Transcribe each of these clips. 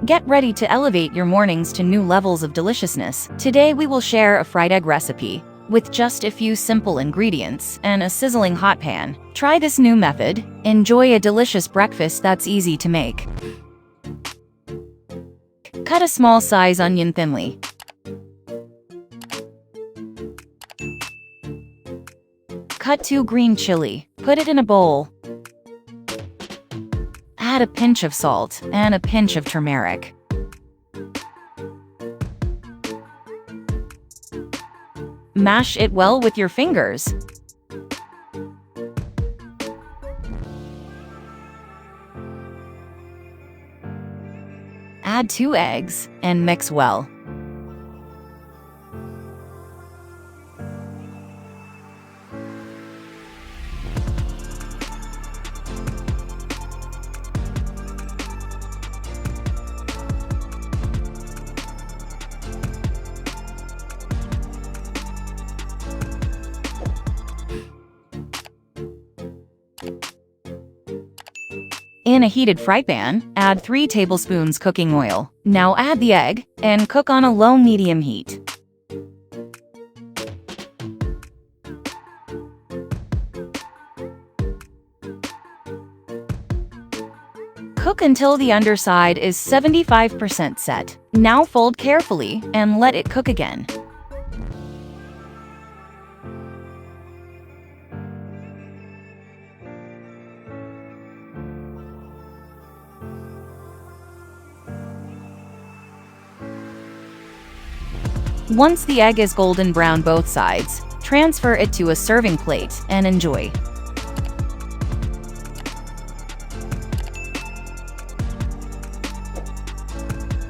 Get ready to elevate your mornings to new levels of deliciousness. Today we will share a fried egg recipe with just a few simple ingredients and a sizzling hot pan. Try this new method. Enjoy a delicious breakfast that's easy to make. Cut a small size onion thinly. Cut 2 green chili. Put it in a bowl. Add a pinch of salt and a pinch of turmeric. Mash it well with your fingers. Add 2 eggs and mix well. In a heated fry pan, add 3 tablespoons cooking oil. Now add the egg and cook on a low-medium heat. Cook until the underside is 75% set. Now fold carefully and let it cook again. Once the egg is golden brown both sides, transfer it to a serving plate and enjoy.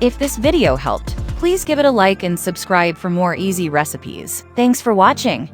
If this video helped, please give it a like and subscribe for more easy recipes. Thanks for watching.